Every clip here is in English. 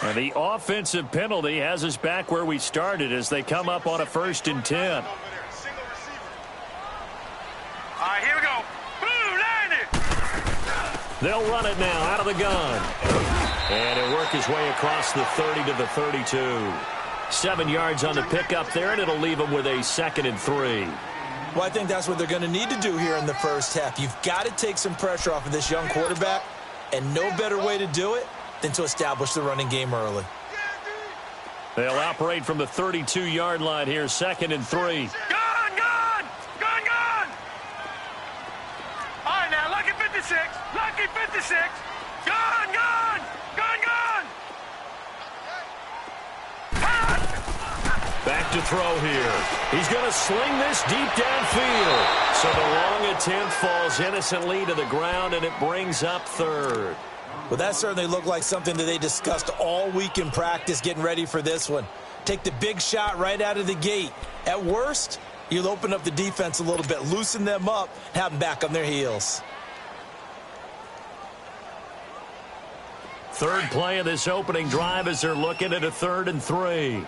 And the offensive penalty has us back where we started as they come up on a 1st and 10. All right, here we go. Boom, line it. They'll run it now out of the gun. And it'll work his way across the 30 to the 32. 7 yards on the pickup there, and it'll leave them with a 2nd and 3. Well, I think that's what they're going to need to do here in the first half. You've got to take some pressure off of this young quarterback, and no better way to do it than to establish the running game early. They'll operate from the 32-yard line here, 2nd and 3. Gone, gone, gone, gone. All right, now, lucky 56, lucky 56. Gone, gone, gone, gone. Back to throw here. He's going to sling this deep downfield. So the long attempt falls innocently to the ground, and it brings up 3rd. Well, that certainly looked like something that they discussed all week in practice getting ready for this one. Take the big shot right out of the gate. At worst, you'll open up the defense a little bit, loosen them up, have them back on their heels. 3rd play of this opening drive as they're looking at a 3rd and 3.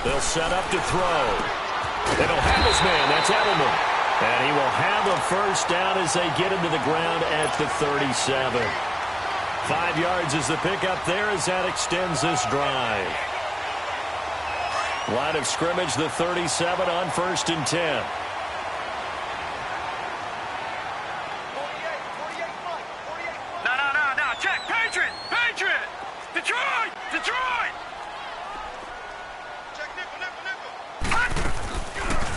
They'll set up to throw. They don't have his man. That's Edelman. And he will have a 1st down as they get him to the ground at the 37. 5 yards is the pickup there as that extends this drive. Line of scrimmage, the 37 on 1st and 10. No. Check. Patriot. Detroit.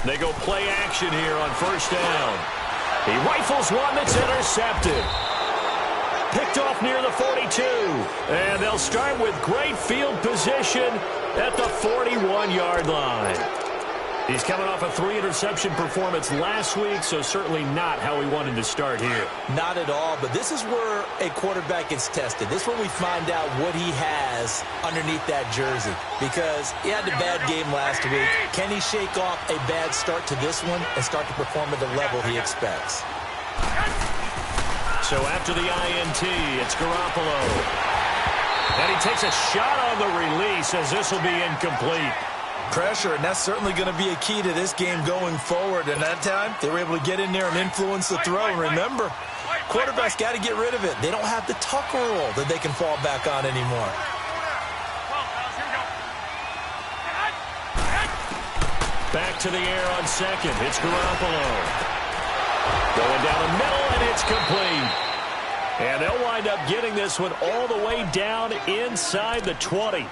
They go play action here on 1st down. He rifles one that's intercepted. Picked off near the 42. And they'll start with great field position at the 41-yard line. He's coming off a 3-interception performance last week, so certainly not how he wanted to start here. Not at all, but this is where a quarterback gets tested. This is where we find out what he has underneath that jersey, because he had a bad game last week. Can he shake off a bad start to this one and start to perform at the level he expects? So after the INT, it's Garoppolo. And he takes a shot on the release as this will be incomplete. Pressure, and that's certainly going to be a key to this game going forward. And that time, they were able to get in there and influence the throw. And remember, quarterbacks got to get rid of it. They don't have the tuck roll that they can fall back on anymore. Back to the air on 2nd. It's Garoppolo. Going down the middle, and it's complete. And they'll wind up getting this one all the way down inside the 20.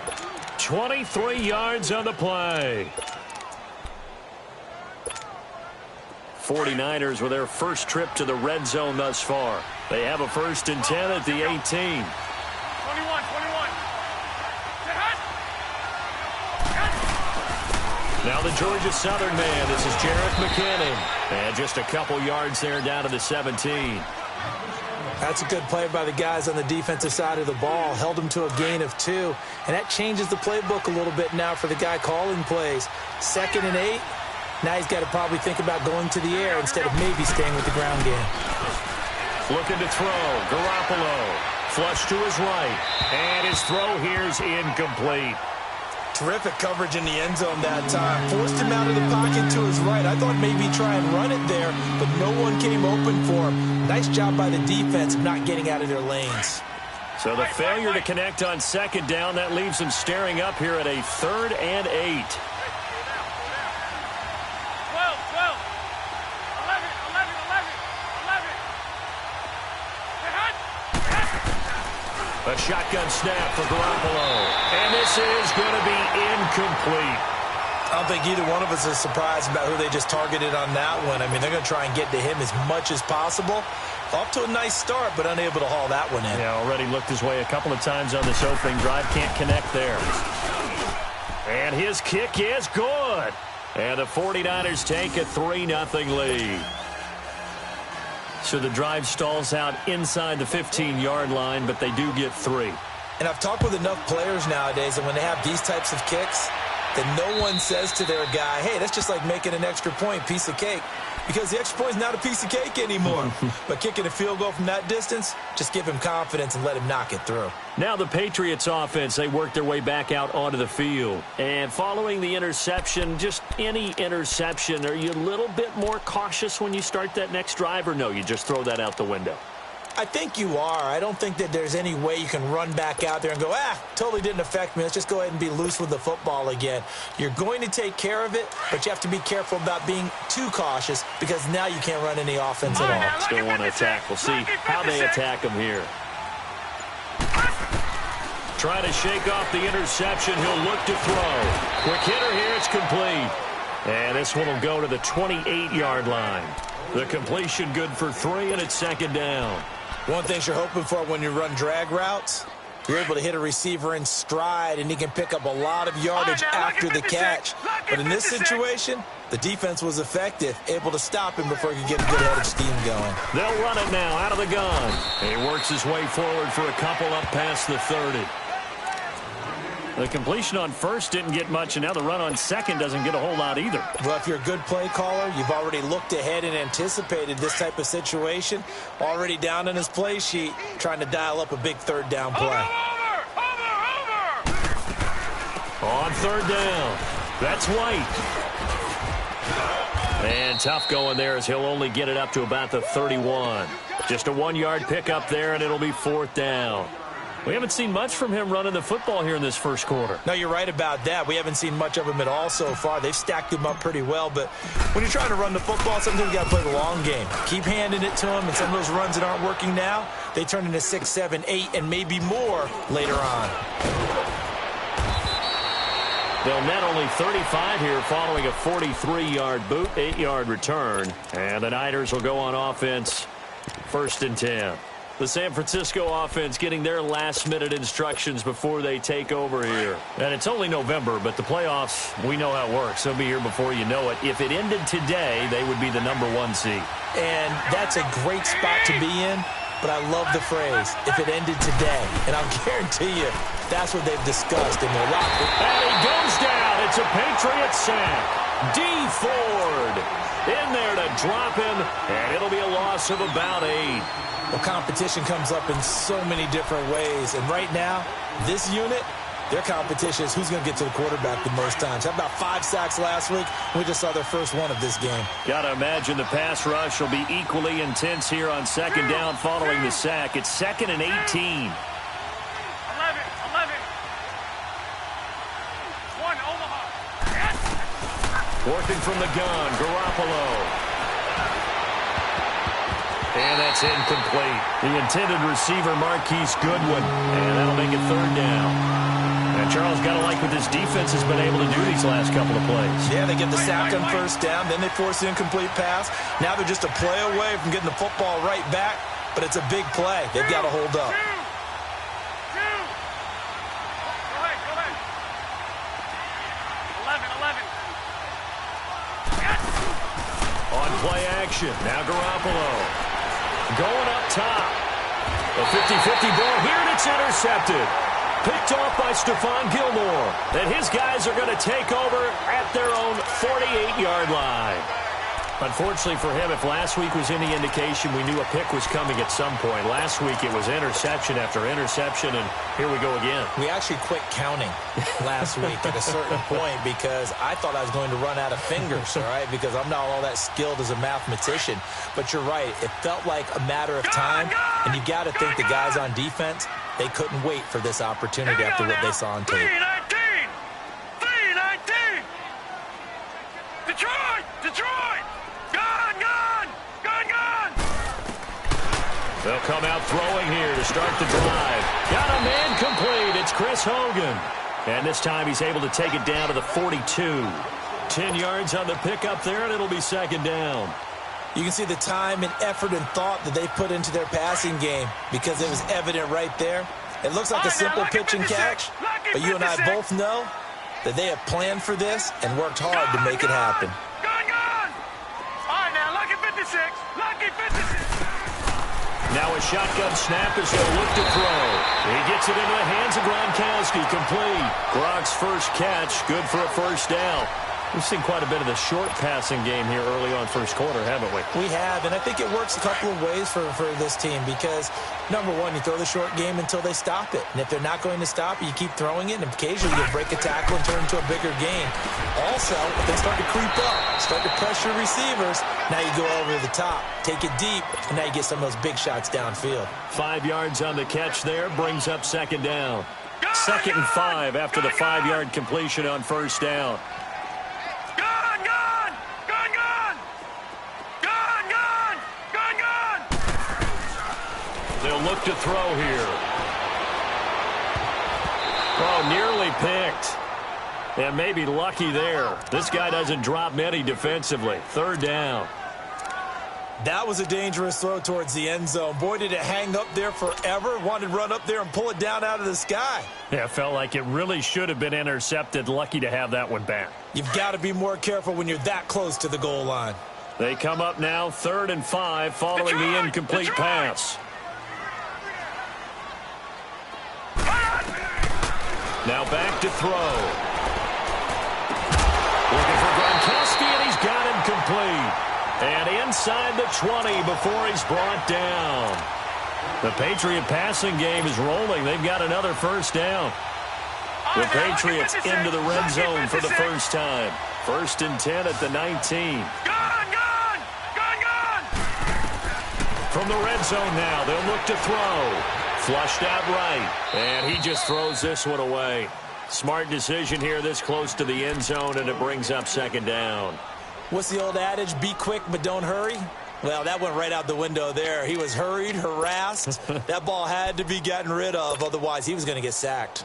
23 yards on the play. 49ers with their first trip to the red zone thus far. They have a 1st and 10 at the 18. 21. Now the Georgia Southern man. This is Jarrett McKinnon. And just a couple yards there down to the 17. That's a good play by the guys on the defensive side of the ball. Held them to a gain of 2. And that changes the playbook a little bit now for the guy calling plays. 2nd and 8. Now he's got to probably think about going to the air instead of maybe staying with the ground game. Looking to throw. Garoppolo. Flush to his right. And his throw here's incomplete. Terrific coverage in the end zone that time. Forced him out of the pocket to his right. I thought maybe try and run it there, but no one came open for him. Nice job by the defense of not getting out of their lanes. So the failure to connect on 2nd down, that leaves them staring up here at a 3rd and 8. 11. A shotgun snap for Garoppolo. And this is going to be incomplete. I don't think either one of us is surprised about who they just targeted on that one. I mean, they're going to try and get to him as much as possible. Off to a nice start, but unable to haul that one in. Yeah, already looked his way a couple of times on this opening drive. Can't connect there. And his kick is good. And the 49ers take a 3-0 lead. So the drive stalls out inside the 15-yard line, but they do get 3. And I've talked with enough players nowadays, and when they have these types of kicks, that no one says to their guy, hey, that's just like making an extra point, piece of cake. Because the extra point is not a piece of cake anymore. But kicking a field goal from that distance, just give him confidence and let him knock it through. Now the Patriots offense, they work their way back out onto the field. And following the interception, just any interception, are you a little bit more cautious when you start that next drive, or no, you just throw that out the window? I think you are. I don't think that there's any way you can run back out there and go, totally didn't affect me. Let's just go ahead and be loose with the football again. You're going to take care of it, but you have to be careful about being too cautious because now you can't run any offense at all. Still want to attack. We'll see how they attack him here. Trying to shake off the interception. He'll look to throw. Quick hitter here. It's complete. And this one will go to the 28-yard line. The completion good for 3, and it's second down. One thing you're hoping for when you run drag routes, you're able to hit a receiver in stride, and he can pick up a lot of yardage after the catch. But in this situation, the defense was effective, able to stop him before he could get a good head of steam going. They'll run it now out of the gun. He works his way forward for a couple up past the 30. The completion on first didn't get much, and now the run on second doesn't get a whole lot either. Well, if you're a good play caller, you've already looked ahead and anticipated this type of situation. Already down in his play sheet, trying to dial up a big third down play. On third down, that's White. And tough going there as he'll only get it up to about the 31. Just a 1-yard pickup there, and it'll be fourth down. We haven't seen much from him running the football here in this first quarter. No, you're right about that. We haven't seen much of him at all so far. They've stacked him up pretty well, but when you're trying to run the football, sometimes you got to play the long game. Keep handing it to him, and some of those runs that aren't working now, they turn into 6, 7, 8, and maybe more later on. They'll net only 35 here following a 43-yard boot, 8-yard return. And the Niners will go on offense, 1st and 10. The San Francisco offense getting their last-minute instructions before they take over here. And it's only November, but the playoffs, we know how it works. They'll be here before you know it. If it ended today, they would be the number 1 seed. And that's a great spot to be in, but I love the phrase, if it ended today. And I'll guarantee you, that's what they've discussed in their locker room. And he goes down. It's a Patriot sack. D. Ford in there to drop him, and it'll be a loss of about 8. Well, competition comes up in so many different ways. And right now, this unit, their competition is who's going to get to the quarterback the most times. How about 5 sacks last week? We just saw their first one of this game. Got to imagine the pass rush will be equally intense here on second down following the sack. It's 2nd and 18. 11. 1, Omaha. Yes. Working from the gun, Garoppolo. And that's incomplete. The intended receiver, Marquise Goodwin. And that'll make it 3rd down. And Charles, got to like what this defense has been able to do these last couple of plays. Yeah, they get the sack on 1st down. Then they force the incomplete pass. Now they're just a play away from getting the football right back. But it's a big play. They've got to hold up. Go ahead. 11. Yes. On play action. Now Garoppolo. Going up top. A 50-50 ball here, and it's intercepted. Picked off by Stephon Gilmore. And his guys are going to take over at their own 48-yard line. Unfortunately for him, if last week was any indication, we knew a pick was coming at some point. Last week it was interception after interception, and here we go again. We actually quit counting last week at a certain point because I thought I was going to run out of fingers, all right, because I'm not all that skilled as a mathematician. But you're right. It felt like a matter of time, and you got to think the guys on defense, they couldn't wait for this opportunity after what they saw on tape. 3-19. Detroit. Gone. They'll come out throwing here to start the drive. Got a man complete. It's Chris Hogan. And this time he's able to take it down to the 42. 10 yards on the pickup there, and it'll be 2nd down. You can see the time and effort and thought that they put into their passing game because it was evident right there. It looks like a simple pitch and catch, but you and I both know that they have planned for this and worked hard to make it happen. Gone. All right, now, lucky 56. Now a shotgun snap as he'll look to throw. He gets it into the hands of Gronkowski, complete. Gronk's first catch, good for a first down. We've seen quite a bit of the short passing game here early on first quarter, haven't we? We have, and I think it works a couple of ways for this team because, number one, you throw the short game until they stop it. And if they're not going to stop it, you keep throwing it, and occasionally you break a tackle and turn it into a bigger game. Also, if they start to creep up, start to pressure receivers, now you go over the top, take it deep, and now you get some of those big shots downfield. 5 yards on the catch there, brings up second down. 2nd and 5 after the 5-yard completion on first down. They'll look to throw here. Oh, nearly picked. And maybe lucky there. This guy doesn't drop many defensively. 3rd down. That was a dangerous throw towards the end zone. Boy, did it hang up there forever. Wanted to run up there and pull it down out of the sky. Yeah, it felt like it really should have been intercepted. Lucky to have that one back. You've got to be more careful when you're that close to the goal line. They come up now 3rd and 5 following the incomplete pass. Now back to throw. Looking for Gronkowski, and he's got him complete. And inside the 20 before he's brought down. The Patriot passing game is rolling. They've got another first down. The Patriots into the red zone for the first time. 1st and 10 at the 19. From the red zone now, they'll look to throw. Flushed out right, and he just throws this one away. Smart decision here this close to the end zone, and it brings up 2nd down. What's the old adage, be quick but don't hurry? Well, that went right out the window there. He was hurried, harassed. That ball had to be gotten rid of, otherwise he was going to get sacked.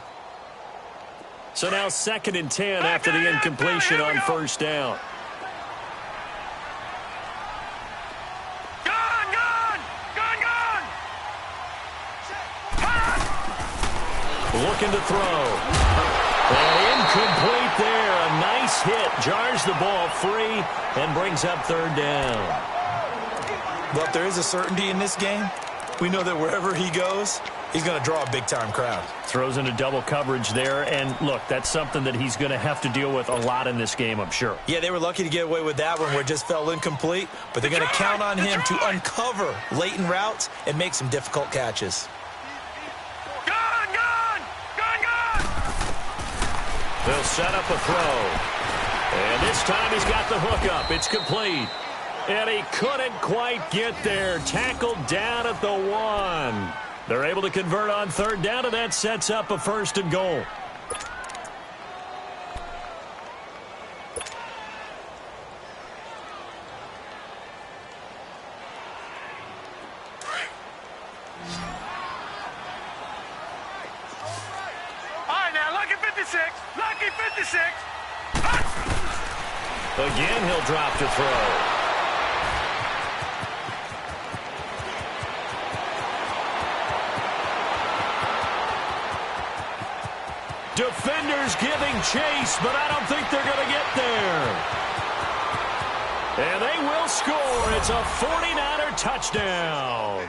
So now 2nd and 10 after the incompletion on first down. Looking to throw. And incomplete there. A nice hit. Jars the ball free and brings up 3rd down. Well, if there is a certainty in this game, we know that wherever he goes, he's going to draw a big-time crowd. Throws into double coverage there. And, look, that's something that he's going to have to deal with a lot in this game, I'm sure. Yeah, they were lucky to get away with that one where it just fell incomplete. But they're going to count on him to uncover latent routes and make some difficult catches. They'll set up a throw. And this time he's got the hook up. It's complete. And he couldn't quite get there. Tackled down at the 1. They're able to convert on 3rd down, and that sets up a 1st and goal. Lucky 56. Again, he'll drop to throw. Defenders giving chase, but I don't think they're going to get there. And they will score. It's a 49er touchdown.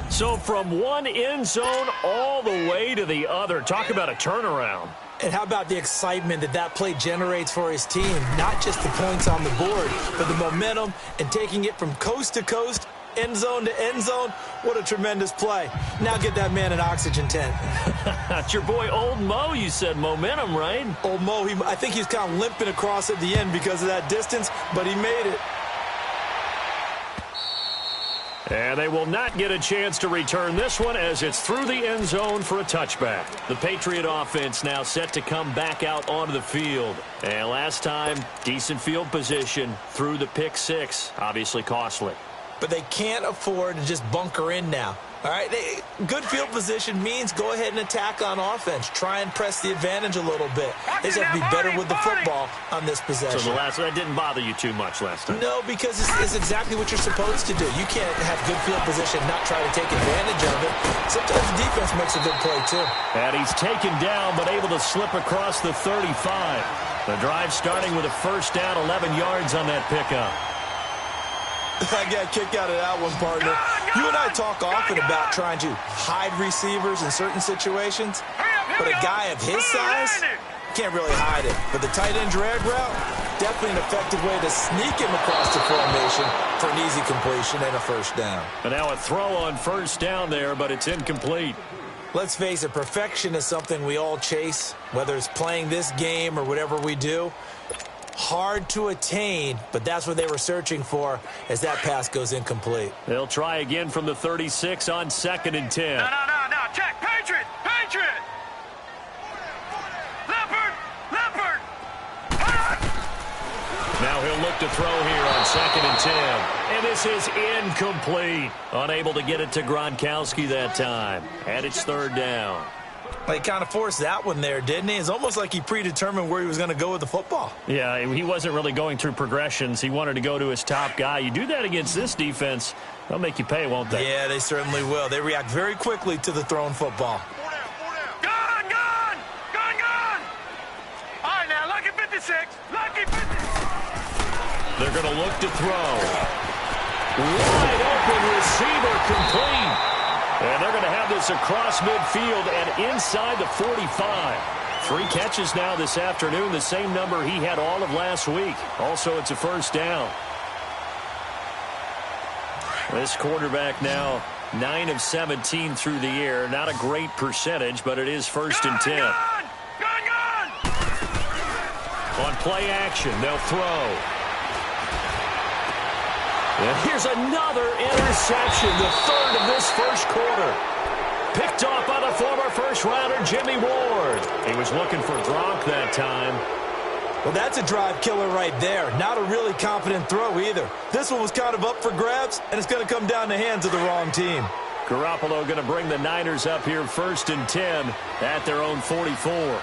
So from one end zone all the way to the other. Talk about a turnaround. And how about the excitement that play generates for his team? Not just the points on the board, but the momentum and taking it from coast to coast, end zone to end zone. What a tremendous play. Now get that man an oxygen tent. That's your boy Old Mo. You said momentum, right? Old Mo, I think he's kind of limping across at the end because of that distance, but he made it. And they will not get a chance to return this one as it's through the end zone for a touchback. The Patriot offense now set to come back out onto the field. And last time, decent field position through the pick six. Obviously costly. But they can't afford to just bunker in now. All right, good field position means go ahead and attack on offense. Try and press the advantage a little bit. They just have to be better with the football on this possession. So the last one, that didn't bother you too much last time? No, because it's exactly what you're supposed to do. You can't have good field position, not try to take advantage of it. Sometimes the defense makes a good play, too. And he's taken down, but able to slip across the 35. The drive starting with a first down, 11 yards on that pickup. I got kicked out of that one, partner. You and I talk often about trying to hide receivers in certain situations, but a guy of his size can't really hide it. But the tight end drag route, definitely an effective way to sneak him across the formation for an easy completion and a first down. And now a throw on first down there, but it's incomplete. Let's face it, perfection is something we all chase, whether it's playing this game or whatever we do. Hard to attain, but that's what they were searching for as that pass goes incomplete. They'll try again from the 36 on 2nd and 10. No. Check. Patriot. Leopard. Now he'll look to throw here on 2nd and 10. And this is incomplete. Unable to get it to Gronkowski that time. And it's 3rd down. He kind of forced that one there, didn't he? It's almost like he predetermined where he was going to go with the football. Yeah, he wasn't really going through progressions. He wanted to go to his top guy. You do that against this defense, they'll make you pay, won't they? Yeah, they certainly will. They react very quickly to the thrown football. Gone. All right, now, lucky 56. They're going to look to throw. Wide open receiver complete. And they're going to have this across midfield and inside the 45. 3 catches now this afternoon, the same number he had all of last week. Also, it's a first down. This quarterback now 9 of 17 through the air. Not a great percentage, but it is 1st and 10. Gone. On play action, they'll throw. And here's another interception, the 3rd of this first quarter. Picked off by the former first-rounder Jimmy Ward. He was looking for Gronk that time. Well, that's a drive killer right there. Not a really confident throw either. This one was kind of up for grabs, and it's going to come down the hands of the wrong team. Garoppolo going to bring the Niners up here 1st and 10 at their own 44.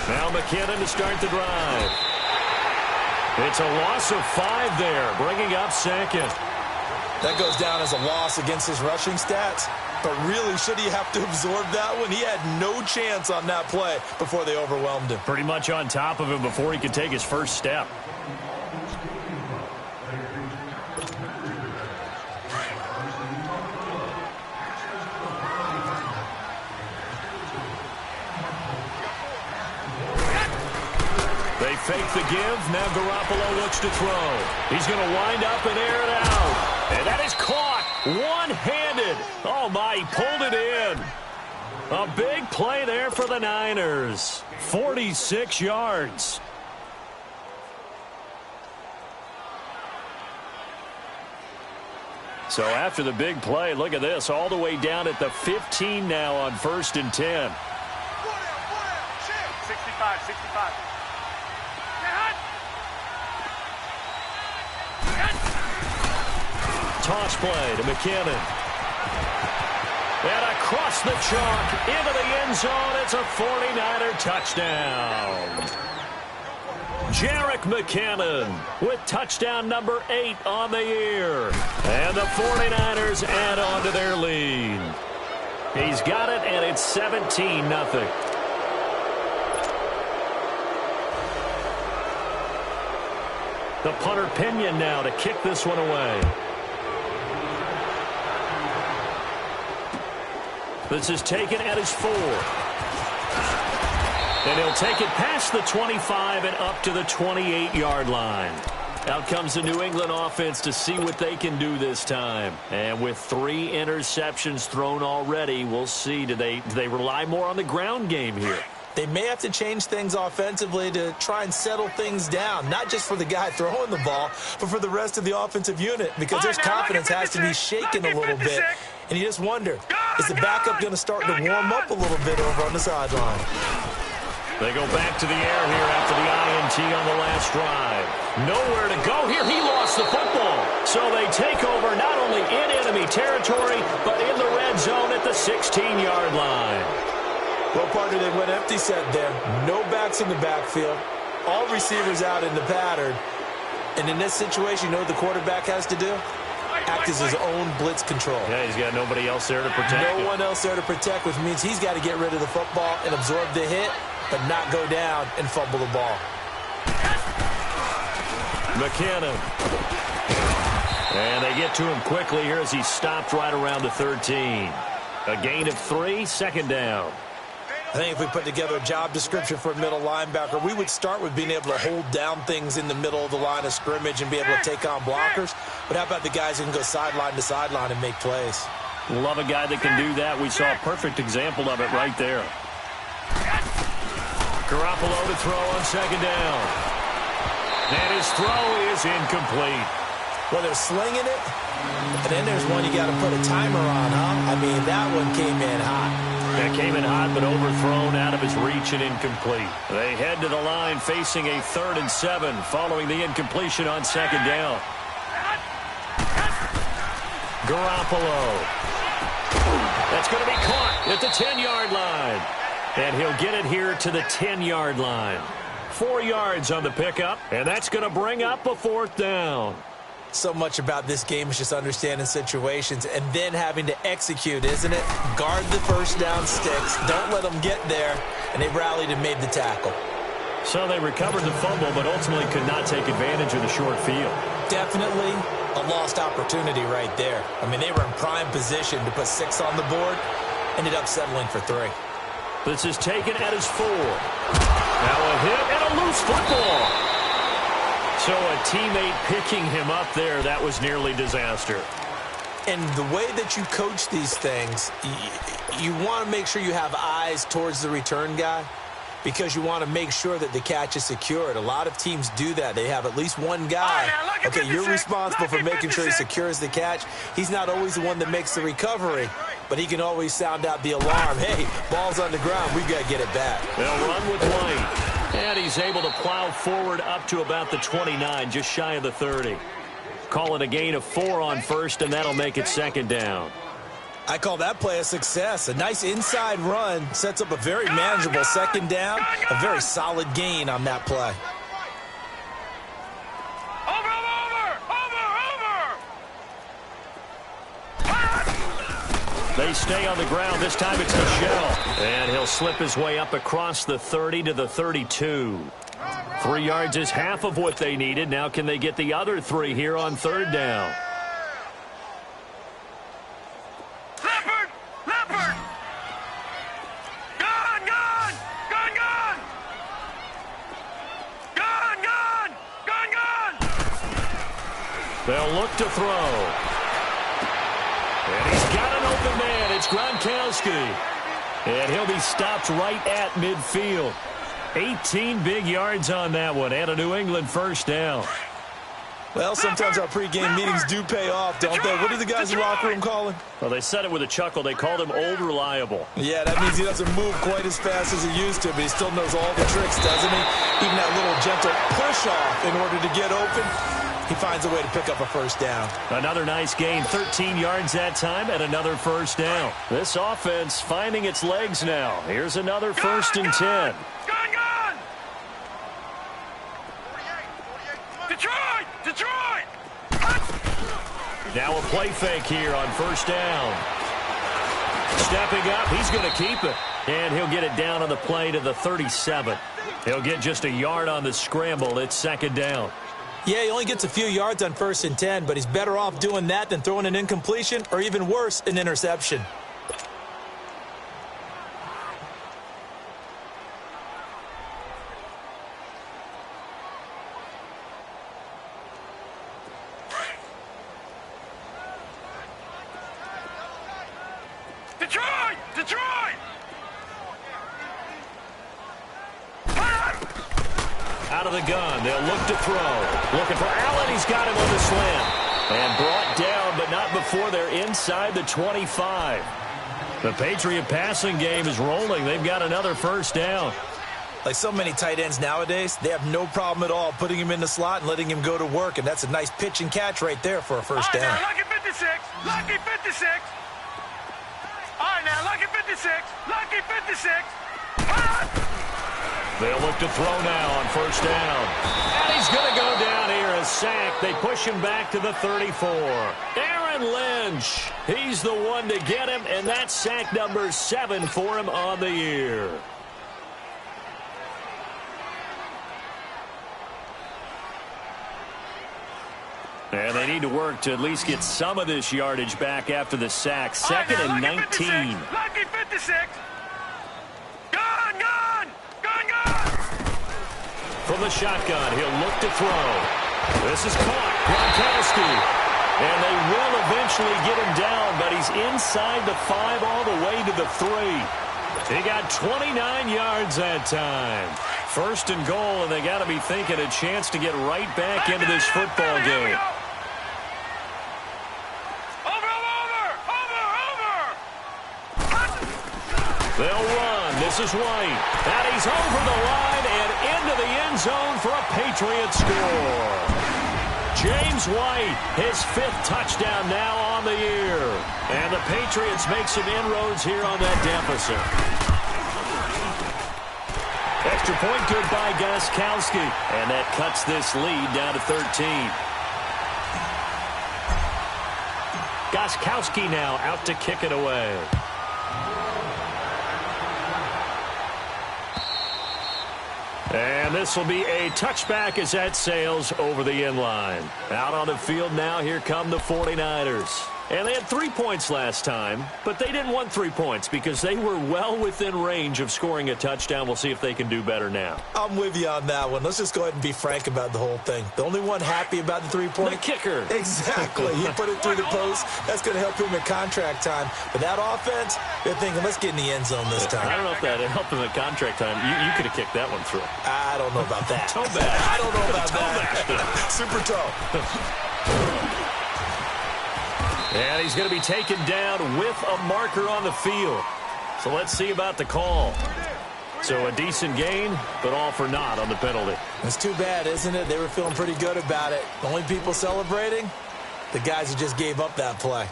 Now McKinnon to start the drive. It's a loss of 5 there, bringing up 2nd. That goes down as a loss against his rushing stats. But really, should he have to absorb that one? He had no chance on that play before they overwhelmed him. Pretty much on top of him before he could take his first step. They fake the give. Now Garoppolo looks to throw. He's going to wind up and air it out. And that is caught one-handed. Oh, my, he pulled it in. A big play there for the Niners. 46 yards. So after the big play, look at this. All the way down at the 15 now on 1st and 10. 65. Toss play to McKinnon. And across the chalk into the end zone. It's a 49er touchdown. Jerick McKinnon with touchdown number 8 on the year. And the 49ers add on to their lead. He's got it, and it's 17-0. The punter Pinion now to kick this one away. This is taken at his 4. And he'll take it past the 25 and up to the 28-yard line. Out comes the New England offense to see what they can do this time. And with 3 interceptions thrown already, we'll see. Do they rely more on the ground game here? They may have to change things offensively to try and settle things down, not just for the guy throwing the ball, but for the rest of the offensive unit, because their confidence has to be shaken a little bit. And you just wonder, is the backup going to start to warm up a little bit over on the sideline? They go back to the air here after the INT on the last drive. Nowhere to go here. He lost the football. So they take over not only in enemy territory, but in the red zone at the 16-yard line. Well, partner, they went empty set there. No backs in the backfield. All receivers out in the pattern. And in this situation, you know what the quarterback has to do? Act as his own blitz control. Yeah, he's got nobody else there to protect him. No one else there to protect, which means he's got to get rid of the football and absorb the hit, but not go down and fumble the ball. McKinnon. And they get to him quickly here as he stopped right around the 13. A gain of 3, second down. I think if we put together a job description for a middle linebacker, we would start with being able to hold down things in the middle of the line of scrimmage and be able to take on blockers. But how about the guys who can go sideline to sideline and make plays? Love a guy that can do that. We saw a perfect example of it right there. Garoppolo to throw on second down. And his throw is incomplete. Well, they're slinging it, and then there's one you got to put a timer on, huh? I mean, that one came in hot. That came in hot, but overthrown out of his reach and incomplete. They head to the line facing a 3rd and 7 following the incompletion on second down. Garoppolo. That's going to be caught at the 10-yard line. And he'll get it here to the 10-yard line. 4 yards on the pickup, and that's going to bring up a 4th down. So much about this game is just understanding situations and then having to execute, isn't it? Guard the first down sticks. Don't let them get there. And they rallied and made the tackle. So they recovered the fumble, but ultimately could not take advantage of the short field. Definitely a lost opportunity right there. I mean, they were in prime position to put 6 on the board. Ended up settling for 3. This is taken at his 4. Now a hit and a loose football. So a teammate picking him up there, that was nearly disaster. And the way that you coach these things, you want to make sure you have eyes towards the return guy because you want to make sure that the catch is secured. A lot of teams do that. They have at least one guy. Okay, you're responsible for making sure he secures the catch. He's not always the one that makes the recovery, but he can always sound out the alarm. Hey, ball's on the ground. We've got to get it back. They'll run with White. And he's able to plow forward up to about the 29, just shy of the 30. Call it a gain of 4 on first, and that'll make it second down. I call that play a success. A nice inside run sets up a very manageable second down, a very solid gain on that play. They stay on the ground. This time it's Michel. And he'll slip his way up across the 30 to the 32. 3 yards is half of what they needed. Now can they get the other 3 here on 3rd down? Leopard! Leopard! Gone! Gone! Gone! Gone! Gone! Gone! Gone! Gone! They'll look to throw. And he's got an open man. It's Gronkowski. And he'll be stopped right at midfield. 18 big yards on that one and a New England first down. Well, sometimes our pregame meetings do pay off, don't they? What do the guys in the locker room call him? Well, they said it with a chuckle. They called him Old Reliable. Yeah, that means he doesn't move quite as fast as he used to, but he still knows all the tricks, doesn't he? Even that little gentle push-off in order to get open. He finds a way to pick up a first down. Another nice gain, 13 yards that time, and another first down. This offense finding its legs now. Here's another 1st and 10. Gone! Gone! Detroit! Detroit! Now a play fake here on first down. Stepping up, he's going to keep it. And he'll get it down on the play to the 37. He'll get just a yard on the scramble. It's second down. Yeah, he only gets a few yards on 1st and 10, but he's better off doing that than throwing an incompletion or even worse, an interception. Detroit! Detroit! Out of the gun, they'll look to throw. Looking for Allen, he's got him on the slant. And brought down, but not before they're inside the 25. The Patriot passing game is rolling. They've got another first down. Like so many tight ends nowadays, they have no problem at all putting him in the slot and letting him go to work, and that's a nice pitch and catch right there for a first down. All right, now, lucky 56. Lucky 56. All right, now, lucky 56. Lucky 56. They'll look to throw now on first down. And he's going to go down here, a sack. They push him back to the 34. Aaron Lynch, he's the one to get him, and that's sack number 7 for him on the year. And they need to work to at least get some of this yardage back after the sack. Second and 19. Lucky 56. Gone. From the shotgun, he'll look to throw. This is caught. Gronkowski. And they will eventually get him down, but he's inside the 5 all the way to the 3. He got 29 yards that time. First and goal, and they got to be thinking a chance to get right back into this football game. They'll run. This is White. And he's over the line and into the end zone for a Patriot score. James White, his 5th touchdown now on the year. And the Patriots make some inroads here on that deficit. Extra point good by Gostkowski. And that cuts this lead down to 13. Gostkowski now out to kick it away. And this will be a touchback as that sails over the end line. Out on the field now, here come the 49ers. And they had 3 points last time, but they didn't want 3 points because they were well within range of scoring a touchdown. We'll see if they can do better now. I'm with you on that one. Let's just go ahead and be frank about the whole thing. The only one happy about the 3-point? The kicker. Exactly. He put it through the post. That's going to help him in contract time. But that offense, they're thinking, let's get in the end zone this time. I don't know if that helped him in contract time. You could have kicked that one through. I don't know about that. Toe back. I don't know about that. Super toe. And he's going to be taken down with a marker on the field. So let's see about the call. So a decent gain, but all for naught on the penalty. It's too bad, isn't it? They were feeling pretty good about it. The only people celebrating, the guys who just gave up that play.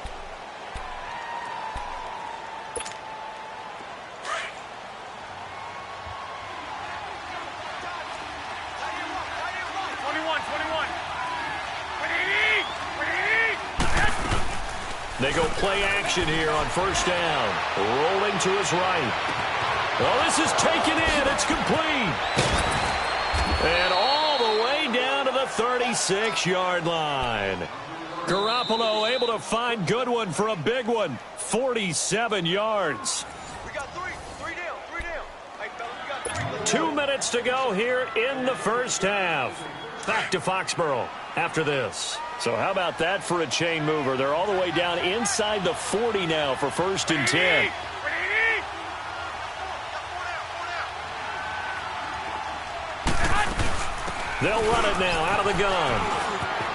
They go play action here on first down. Rolling to his right. Oh, this is taken in. It's complete. And all the way down to the 36-yard line. Garoppolo able to find Goodwin for a big one. 47 yards. We got three down. Hey, fellas, we got 3. 2 minutes to go here in the first half. Back to Foxborough after this. So how about that for a chain mover? They're all the way down inside the 40 now for first and 10. They'll run it now out of the gun.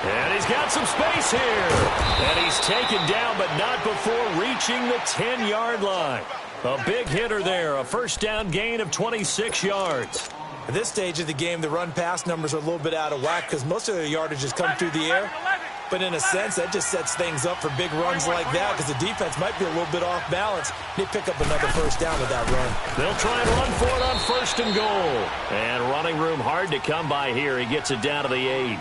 And he's got some space here. And he's taken down, but not before reaching the 10-yard line. A big hitter there, a first down gain of 26 yards. At this stage of the game, the run-pass numbers are a little bit out of whack because most of their yardage has come through the air. But in a sense, that just sets things up for big runs like that because the defense might be a little bit off balance. They pick up another first down with that run. They'll try and run for it on first and goal. And running room hard to come by here. He gets it down to the 8.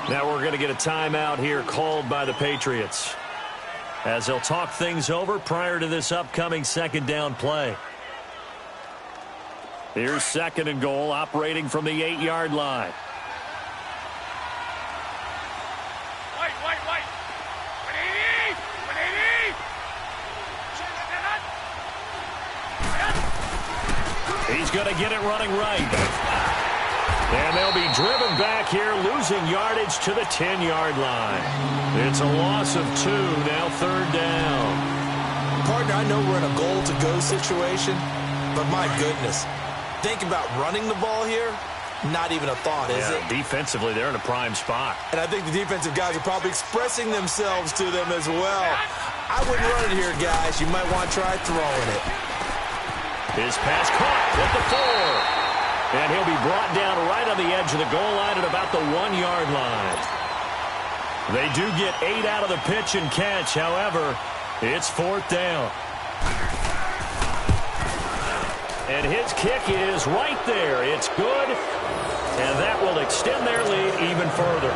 Now we're going to get a timeout here called by the Patriots as they'll talk things over prior to this upcoming second down play. Here's second and goal, operating from the 8-yard line. White. He's going to get it running right. And they'll be driven back here, losing yardage to the 10-yard line. It's a loss of 2, now third down. Partner, I know we're in a goal-to-go situation, but my goodness. Think about running the ball here. Not even a thought, is it? Defensively, they're in a prime spot. And I think the defensive guys are probably expressing themselves to them as well. I wouldn't run it here, guys. You might want to try throwing it. His pass caught at the 4. And he'll be brought down right on the edge of the goal line at about the 1-yard line. They do get 8 out of the pitch and catch. However, it's fourth down. And his kick is right there. It's good. And that will extend their lead even further.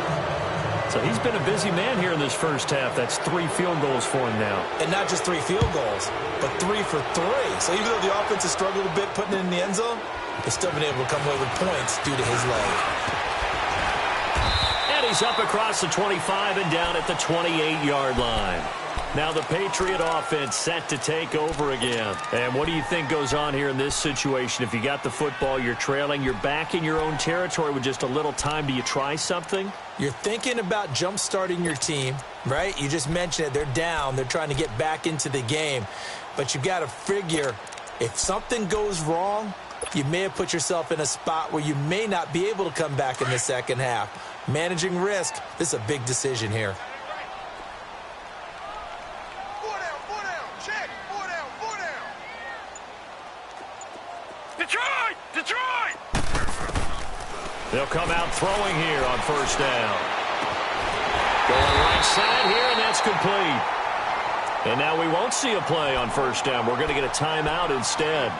So he's been a busy man here in this first half. That's 3 field goals for him now. And not just 3 field goals, but 3 for 3. So even though the offense has struggled a bit putting it in the end zone, they've still been able to come away with points due to his leg. And he He's up across the 25 and down at the 28-yard line. Now the Patriot offense set to take over again. And what do you think goes on here in this situation? If you got the football, you're trailing, you're back in your own territory with just a little time. Do you try something? You're thinking about jump-starting your team, right? You just mentioned it. They're down. They're trying to get back into the game. But you've got to figure if something goes wrong, you may have put yourself in a spot where you may not be able to come back in the second half. Managing risk, this is a big decision here. Detroit! They'll come out throwing here on first down. Going right side here, and that's complete. And now we won't see a play on first down. We're going to get a timeout instead,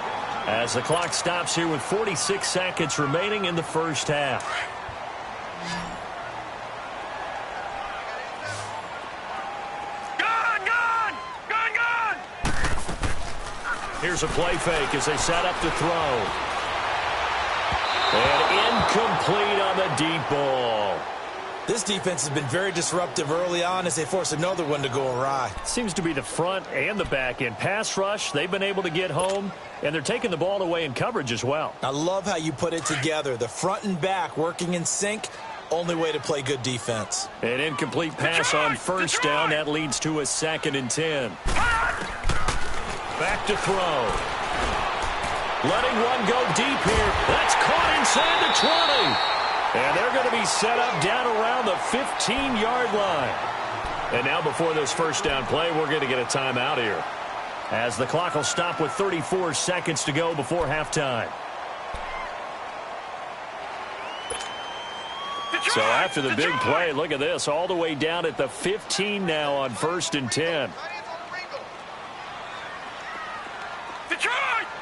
as the clock stops here with 46 seconds remaining in the first half. Here's a play fake as they set up to throw. And incomplete on the deep ball. This defense has been very disruptive early on as they force another one to go awry. Seems to be the front and the back end. Pass rush, they've been able to get home, and they're taking the ball away in coverage as well. I love how you put it together. The front and back working in sync, only way to play good defense. An incomplete pass on first down. That leads to a 2nd and 10. Back to throw. Letting one go deep here. That's caught inside the 20. And they're going to be set up down around the 15-yard line. And now before this first down play, we're going to get a timeout here, as the clock will stop with 34 seconds to go before halftime. So after the big play, look at this, all the way down at the 15 now on 1st and 10.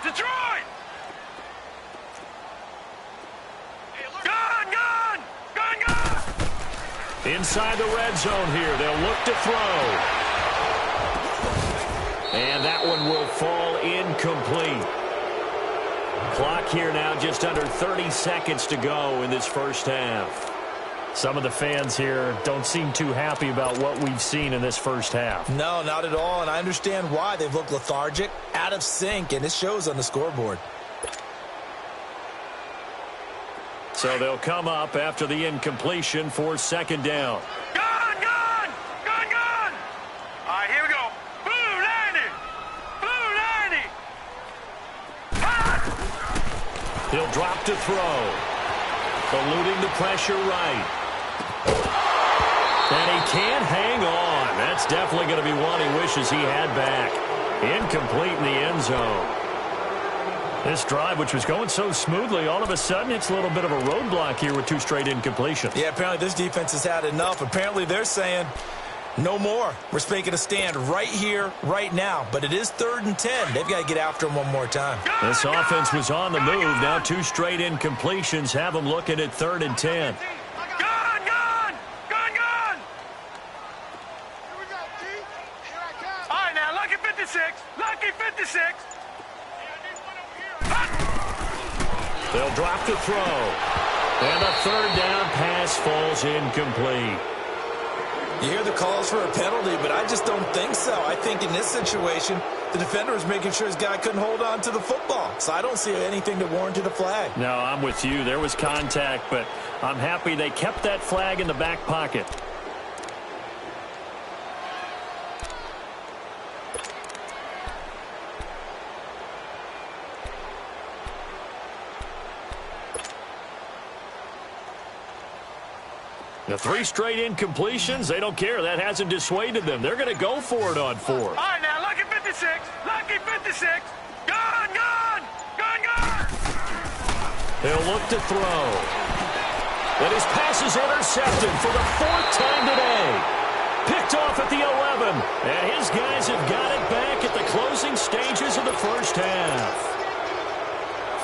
Detroit! Gun! Inside the red zone here, they'll look to throw. And that one will fall incomplete. Clock here now, just under 30 seconds to go in this first half. Some of the fans here don't seem too happy about what we've seen in this first half. No, not at all, and I understand why. They've looked lethargic, out of sync, and it shows on the scoreboard. So they'll come up after the incompletion for 2nd down. Gun! All right, here we go. Blue 90! He'll drop to throw. Eluding the pressure right. And he can't hang on. That's definitely going to be one he wishes he had back. Incomplete in the end zone. This drive, which was going so smoothly, all of a sudden it's a little bit of a roadblock here with 2 straight incompletions. Yeah, apparently this defense has had enough. Apparently they're saying no more. We're making a stand right here, right now. But it is 3rd and 10. They've got to get after him one more time. This offense was on the move. Now 2 straight incompletions have them looking at 3rd and 10. Lucky 56. They'll drop to throw. And a 3rd down pass falls incomplete. You hear the calls for a penalty, but I just don't think so. I think in this situation, the defender was making sure his guy couldn't hold on to the football. So I don't see anything to warrant a flag. No, I'm with you. There was contact, but I'm happy they kept that flag in the back pocket. The 3 straight incompletions, they don't care. That hasn't dissuaded them. They're going to go for it on 4th. All right, now, lucky 56. Lucky 56. Gun! He'll look to throw. And his pass is intercepted for the 4th time today. Picked off at the 11. And his guys have got it back at the closing stages of the first half.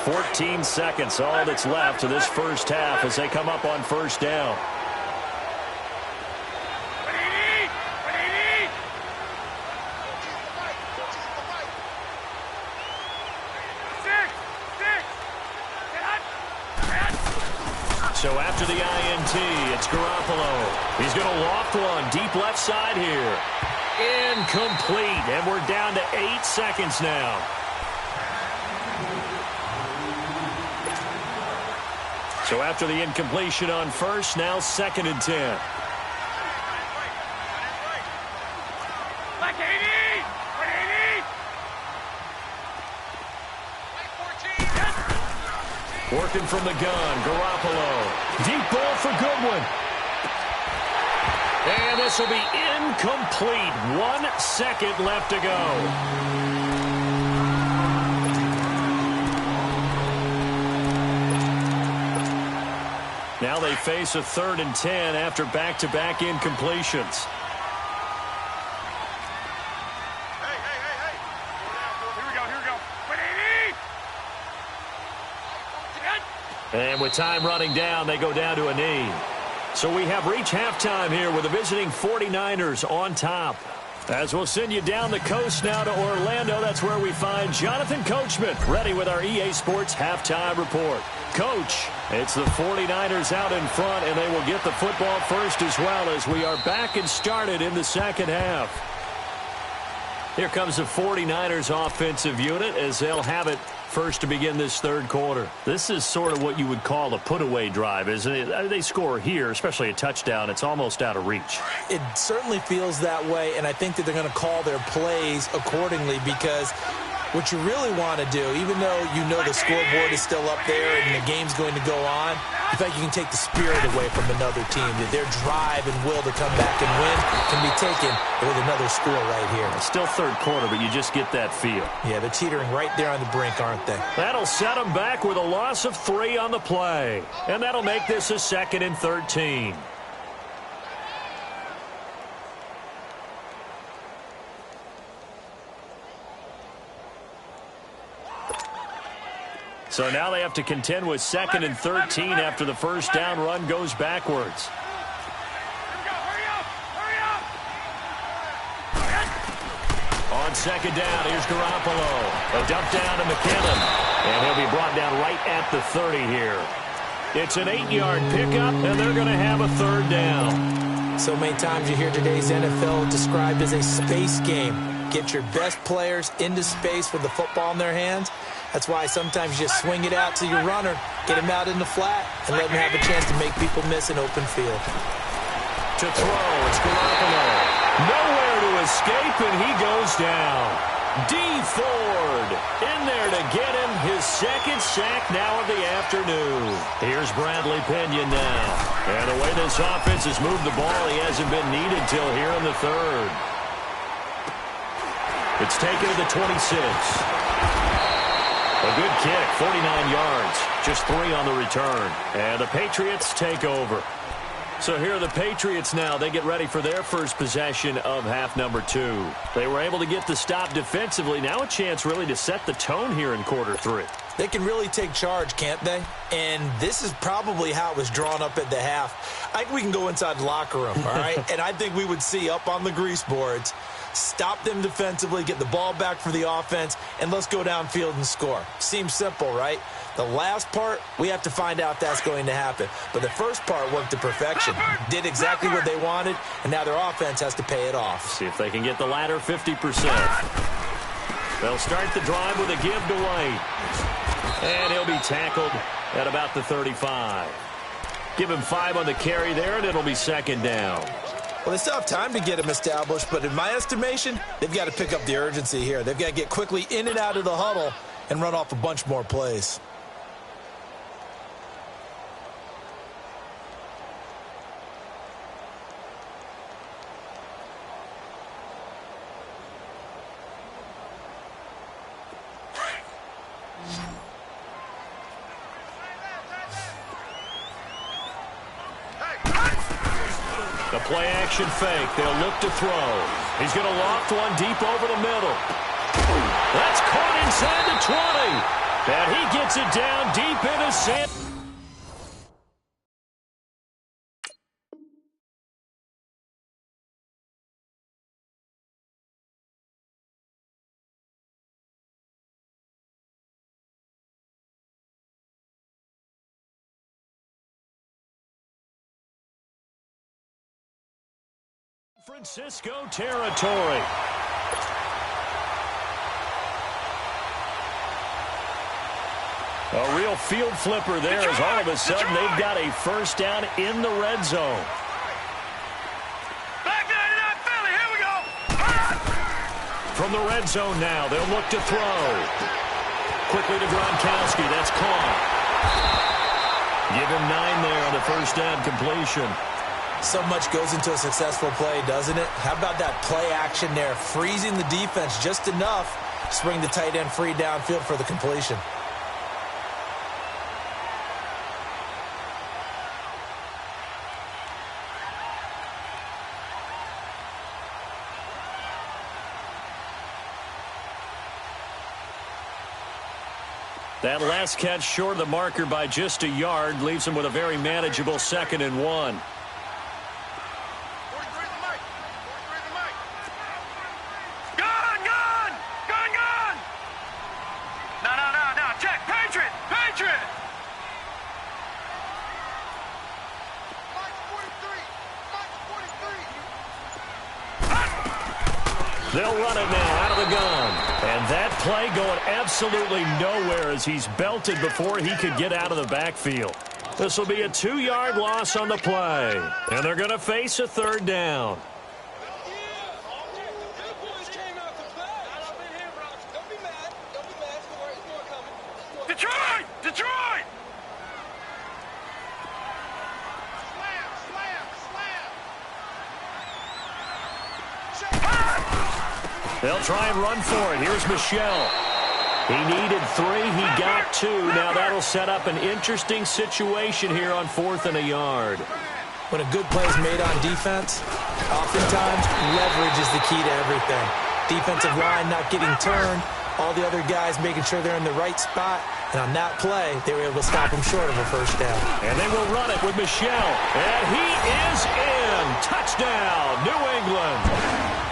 14 seconds, all that's left to this first half as they come up on 1st down. So after after the INT. It's Garoppolo. He's going to loft one deep left side here. Incomplete, and we're down to 8 seconds now. So after the incompletion on first, now 2nd and 10. Working from the gun, Garoppolo. Deep ball for Goodwin. And this will be incomplete. 1 second left to go. Now they face a 3rd and 10 after back-to-back incompletions. And with time running down, they go down to a knee. So we have reached halftime here with the visiting 49ers on top. As we'll send you down the coast now to Orlando, that's where we find Jonathan Coachman, ready with our EA Sports halftime report. Coach, it's the 49ers out in front, and they will get the football first as well as we are back and started in the second half. Here comes the 49ers offensive unit as they'll have it first to begin this third quarter. This is sort of what you would call a put-away drive, isn't it? They score here, especially a touchdown. It's almost out of reach. It certainly feels that way, and I think that they're going to call their plays accordingly because what you really want to do, even though you know the scoreboard is still up there and the game's going to go on, in fact, you can take the spirit away from another team. Their drive and will to come back and win can be taken with another score right here. It's still third quarter, but you just get that feel. Yeah, they're teetering right there on the brink, aren't they? That'll set them back with a loss of 3 on the play. And that'll make this a 2nd and 13. So now they have to contend with 2nd and 13 after the first down run goes backwards. On 2nd down, here's Garoppolo. A dump down to McKinnon. And he'll be brought down right at the 30 here. It's an 8-yard pickup, and they're going to have a 3rd down. So many times you hear today's NFL described as a space game. Get your best players into space with the football in their hands. That's why sometimes you just swing it out to your runner, get him out in the flat, and let him have a chance to make people miss an open field. To throw, it's Garoppolo. Nowhere to escape, and he goes down. D. Ford in there to get him his 2nd sack now of the afternoon. Here's Bradley Pena now. And the way this offense has moved the ball, he hasn't been needed till here in the 3rd. It's taken to the 26. A good kick, 49 yards, just 3 on the return. And the Patriots take over. So here are the Patriots now. They get ready for their first possession of half number 2. They were able to get the stop defensively. Now a chance really to set the tone here in quarter 3. They can really take charge, can't they? And this is probably how it was drawn up at the half. I think we can go inside the locker room, all right? And I think we would see up on the grease boards, stop them defensively, get the ball back for the offense, and let's go downfield and score. Seems simple, right? The last part, we have to find out if that's going to happen. But the first part worked to perfection. Did exactly what they wanted, and now their offense has to pay it off. See if they can get the latter 50%. They'll start the drive with a give to White. And he'll be tackled at about the 35. Give him 5 on the carry there, and it'll be 2nd down. Well, they still have time to get him established, but in my estimation, they've got to pick up the urgency here. They've got to get quickly in and out of the huddle and run off a bunch more plays. The play-action fake. They'll look to throw. He's going to loft one deep over the middle. That's caught inside the 20. And he gets it down deep into San... Francisco territory. A real field flipper there as all of a sudden they've got a first down in the red zone. Back 99 Philly, here we go. From the red zone now, they'll look to throw. Quickly to Gronkowski, that's caught. Give him 9 there on the first down completion. So much goes into a successful play, doesn't it? How about that play action there, freezing the defense just enough to bring the tight end free downfield for the completion. That last catch short of the marker by just a yard leaves him with a very manageable 2nd and 1. They'll run it now out of the gun. And that play going absolutely nowhere as he's belted before he could get out of the backfield. This will be a 2-yard loss on the play. And they're going to face a 3rd down. Detroit! Detroit! They'll try and run for it. Here's Michelle. He needed 3. He got 2. Now that'll set up an interesting situation here on 4th and a yard. When a good play is made on defense, oftentimes leverage is the key to everything. Defensive line not getting turned, all the other guys making sure they're in the right spot. And on that play, they were able to stop him short of a first down. And they will run it with Michelle. And he is in. Touchdown, New England.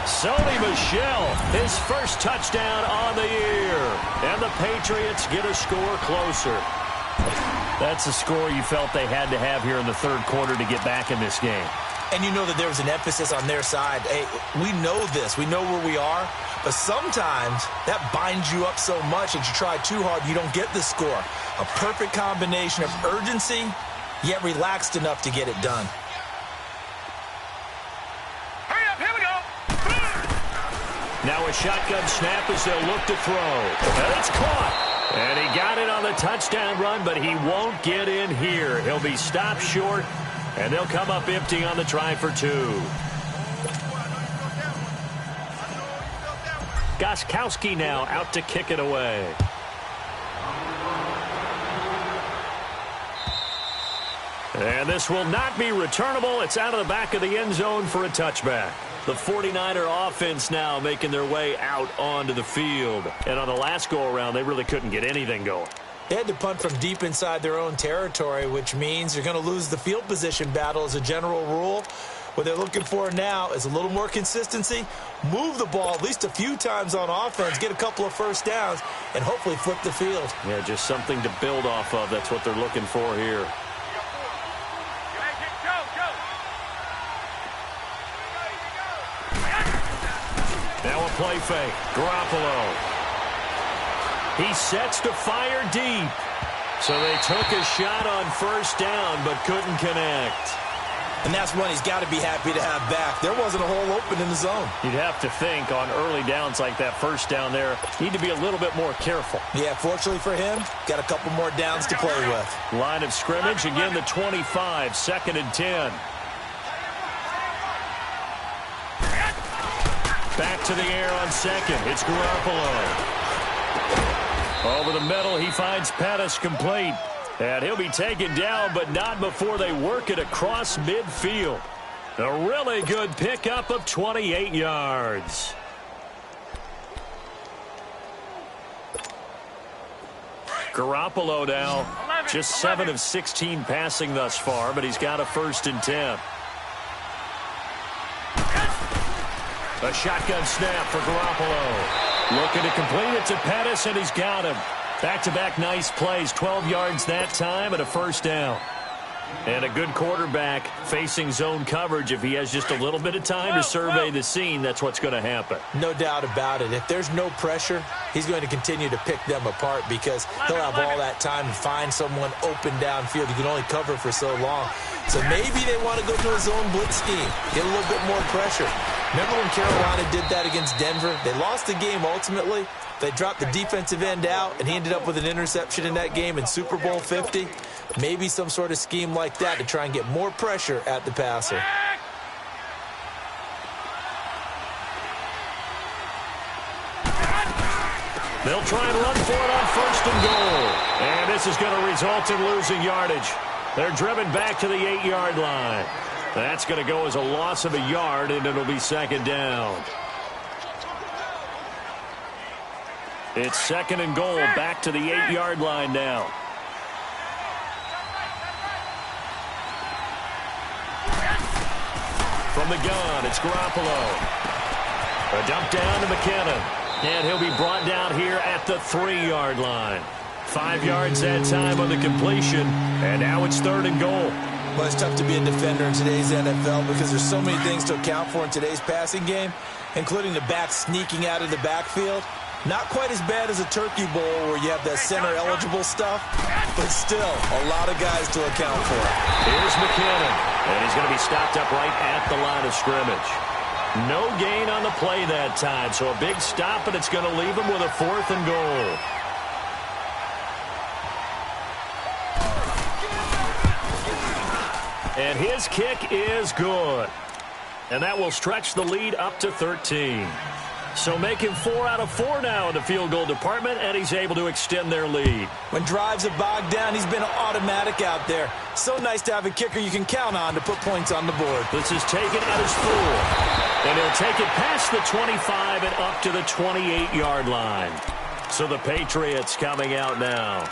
Sony Michel, his first touchdown on the year. And the Patriots get a score closer. That's a score you felt they had to have here in the 3rd quarter to get back in this game. And you know that there was an emphasis on their side. Hey, we know this. We know where we are. But sometimes that binds you up so much that you try too hard, you don't get the score. A perfect combination of urgency, yet relaxed enough to get it done. Now a shotgun snap as they'll look to throw. And it's caught. And he got it on the touchdown run, but he won't get in here. He'll be stopped short, and they'll come up empty on the try for 2. Gostkowski now out to kick it away. And this will not be returnable. It's out of the back of the end zone for a touchback. The 49er offense now making their way out onto the field. And on the last go-around, they really couldn't get anything going. They had to punt from deep inside their own territory, which means you're going to lose the field position battle as a general rule. What they're looking for now is a little more consistency, move the ball at least a few times on offense, get a couple of first downs, and hopefully flip the field. Yeah, just something to build off of. That's what they're looking for here. Now a play fake. Garoppolo. He sets to fire deep. So they took a shot on first down but couldn't connect. And that's one he's got to be happy to have back. There wasn't a hole open in the zone. You'd have to think on early downs like that first down there, need to be a little bit more careful. Yeah, fortunately for him, got a couple more downs to play with. Line of scrimmage, again the 25, 2nd and 10. Back to the air on 2nd. It's Garoppolo. Over the middle, he finds Pettis complete. And he'll be taken down, but not before they work it across midfield. A really good pickup of 28 yards. Garoppolo now just 7 of 16 passing thus far, but he's got a 1st and 10. A shotgun snap for Garoppolo. Looking to complete it to Pettis, and he's got him. Back-to-back nice plays, 12 yards that time and a first down. And a good quarterback facing zone coverage, if he has just a little bit of time to survey the scene, that's what's going to happen. No doubt about it. If there's no pressure, he's going to continue to pick them apart because he'll have all that time to find someone open downfield. You can only cover for so long. So maybe they want to go to a zone blitz scheme, get a little bit more pressure. Remember when Carolina did that against Denver? They lost the game ultimately. They dropped the defensive end out, and he ended up with an interception in that game in Super Bowl 50. Maybe some sort of scheme like that to try and get more pressure at the passer. They'll try and run for it on 1st and goal. And this is going to result in losing yardage. They're driven back to the 8-yard line. That's going to go as a loss of a yard, and it'll be 2nd down. It's 2nd and goal, back to the 8-yard line now. From the gun, it's Garoppolo. A dump down to McKinnon. And he'll be brought down here at the 3-yard line. 5 yards that time on the completion. And now it's 3rd and goal. Well, it's tough to be a defender in today's NFL because there's so many things to account for in today's passing game, including the back sneaking out of the backfield. Not quite as bad as a Turkey Bowl where you have that center-eligible stuff, but still a lot of guys to account for. Here's McKinnon, and he's going to be stopped up right at the line of scrimmage. No gain on the play that time, so a big stop, and it's going to leave him with a 4th and goal. And his kick is good. And that will stretch the lead up to 13. So making 4 out of 4 now in the field goal department, and he's able to extend their lead. When drives are bogged down, he's been automatic out there. So nice to have a kicker you can count on to put points on the board. This is taken at his 4. And he'll take it past the 25 and up to the 28-yard line. So the Patriots coming out now.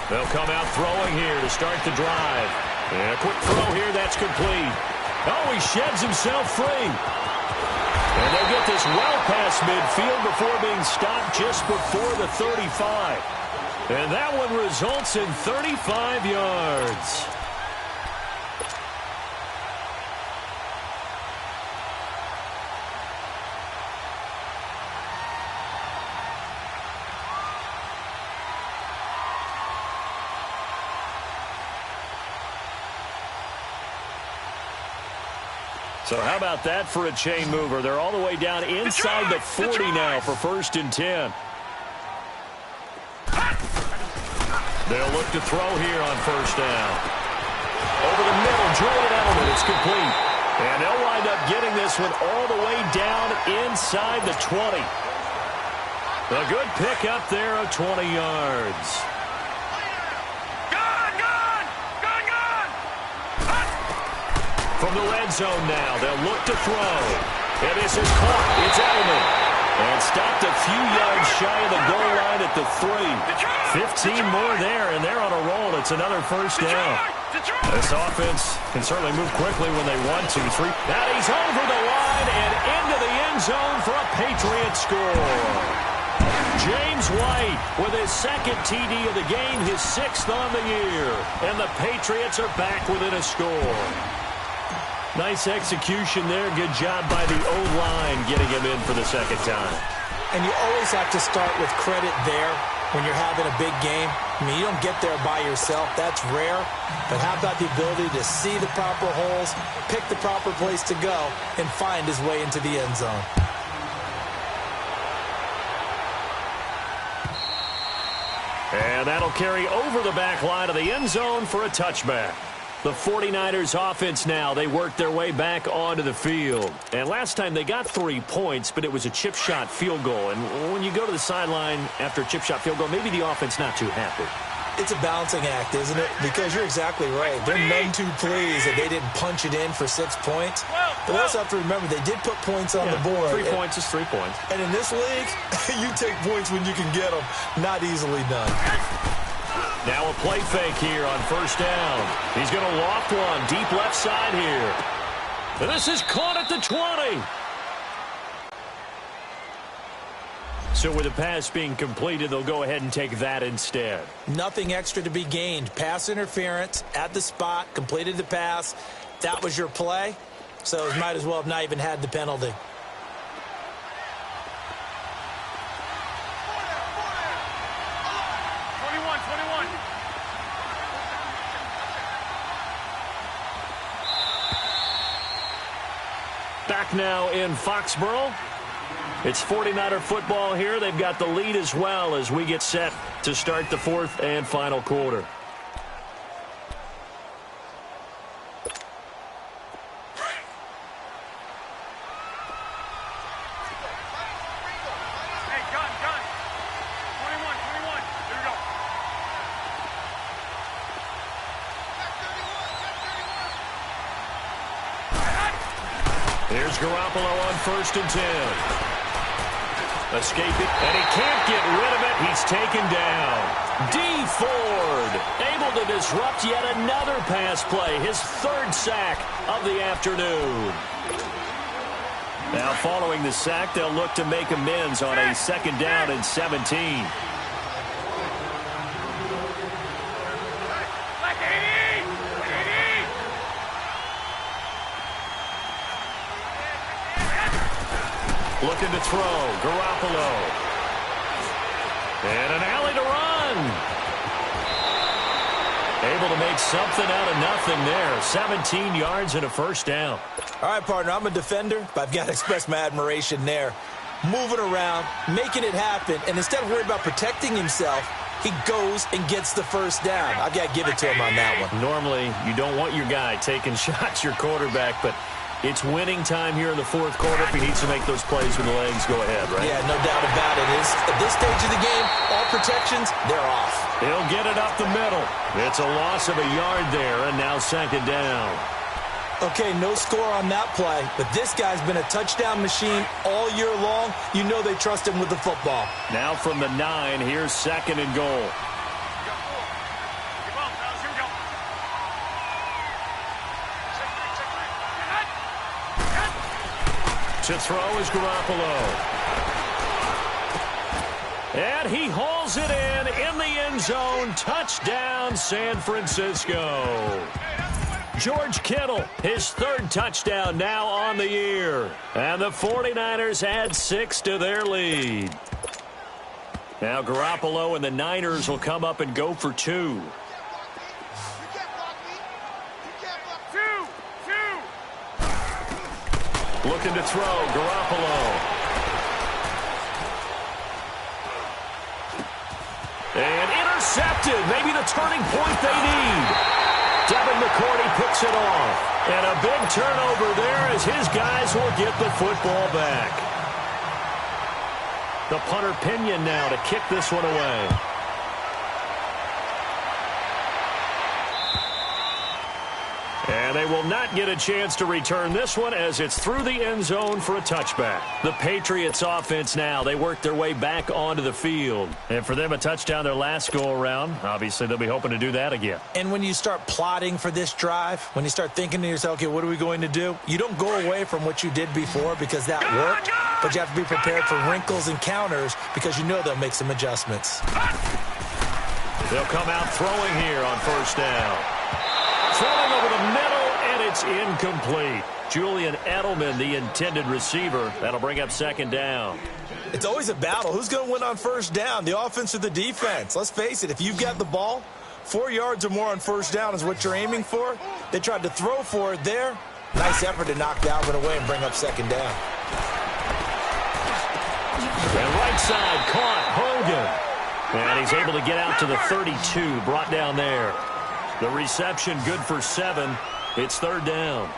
They'll come out throwing here to start the drive. And a quick throw here, that's complete. Oh, he sheds himself free. And they get this well past midfield before being stopped just before the 35. And that one results in 35 yards. So how about that for a chain mover? They're all the way down inside the 40 now for 1st and 10. They'll look to throw here on 1st down. Over the middle, Julian Edelman, it's complete. And they'll wind up getting this one all the way down inside the 20. A good pick up there of 20 yards. From the red zone now, they'll look to throw. And this is caught. It's Edelman. And stopped a few yards shy of the goal line at the 3. 15 more there, and they're on a roll. It's another 1st down. This offense can certainly move quickly when they want to. Now he's over the line and into the end zone for a Patriot score. James White with his 2nd TD of the game, his 6th on the year. And the Patriots are back within a score. Nice execution there. Good job by the O-line getting him in for the 2nd time. And you always have to start with credit there when you're having a big game. I mean, you don't get there by yourself. That's rare. But how about the ability to see the proper holes, pick the proper place to go, and find his way into the end zone? And that'll carry over the back line of the end zone for a touchback. The 49ers offense now, they work their way back onto the field. And last time they got 3 points, but it was a chip shot field goal. And when you go to the sideline after a chip shot field goal, maybe the offense not too happy. It's a balancing act, isn't it? Because you're exactly right. They're none too pleased that they didn't punch it in for 6 points. But they also have to remember they did put points on the board. 3 points is 3 points. And in this league, you take points when you can get them. Not easily done. Now a play fake here on first down. He's going to loft one deep left side here. And this is caught at the 20. So with the pass being completed, they'll go ahead and take that instead. Nothing extra to be gained. Pass interference at the spot, completed the pass. That was your play. So it might as well have not even had the penalty. Back now in Foxborough. It's 49er football here. They've got the lead as well as we get set to start the fourth and final quarter. Hey, gun. 21. Here we go. Here's Garoppolo on first and 10. Escaping, and he can't get rid of it. He's taken down. D. Ford able to disrupt yet another pass play. His third sack of the afternoon. Now following the sack, they'll look to make amends on a second down and 17. Looking to throw, Garoppolo. And an alley to run. Able to make something out of nothing there. 17 yards and a first down. All right, partner, I'm a defender, but I've got to express my admiration there. Moving around, making it happen, and instead of worrying about protecting himself, he goes and gets the first down. I've got to give it to him on that one. Normally, you don't want your guy taking shots, your quarterback, but it's winning time here in the fourth quarter. If he needs to make those plays with the legs, go ahead, right? Yeah, no doubt about it. At this stage of the game, all protections, they're off. He'll get it up the middle. It's a loss of a yard there, and now second down. Okay, no score on that play, but this guy's been a touchdown machine all year long. You know they trust him with the football. Now from the 9, here's second and goal. To throw is Garoppolo. And he hauls it in the end zone. Touchdown, San Francisco. George Kittle, his third touchdown now on the year. And the 49ers add 6 to their lead. Now Garoppolo and the Niners will come up and go for 2. Looking to throw, Garoppolo. And intercepted. Maybe the turning point they need. Devin McCourty picks it off. And a big turnover there as his guys will get the football back. The punter Pinion now to kick this one away. And they will not get a chance to return this one as it's through the end zone for a touchback. The Patriots offense now, they work their way back onto the field. And for them, a touchdown their last go-around. Obviously, they'll be hoping to do that again. And when you start plotting for this drive, when you start thinking to yourself, okay, what are we going to do? You don't go away from what you did before because that worked, but you have to be prepared for wrinkles and counters because you know they'll make some adjustments. They'll come out throwing here on first down. Throwing over the middle, and it's incomplete. Julian Edelman, the intended receiver. That'll bring up second down. It's always a battle. Who's going to win on first down, the offense or the defense? Let's face it, if you've got the ball, 4 yards or more on first down is what you're aiming for. They tried to throw for it there. Nice effort to knock Dalvin away and bring up second down. And right side caught Hogan. And he's able to get out to the 32, brought down there. The reception good for 7. It's third down.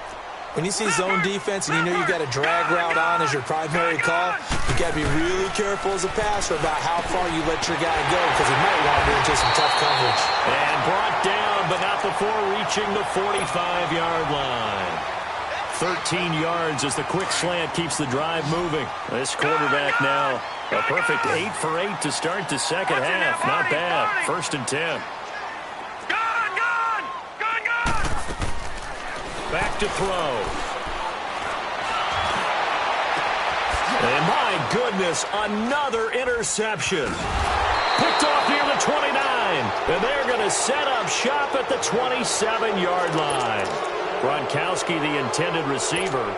When you see zone defense and you know you've got a drag route on as your primary call, you've got to be really careful as a passer about how far you let your guy go because he might wander into some tough coverage. And brought down, but not before reaching the 45-yard line. 13 yards as the quick slant keeps the drive moving. This quarterback now a perfect 8 for 8 to start the second half. Not bad. 1st and 10. Back to throw. And my goodness, another interception. Picked off near the 29. And they're going to set up shop at the 27-yard line. Gronkowski, the intended receiver.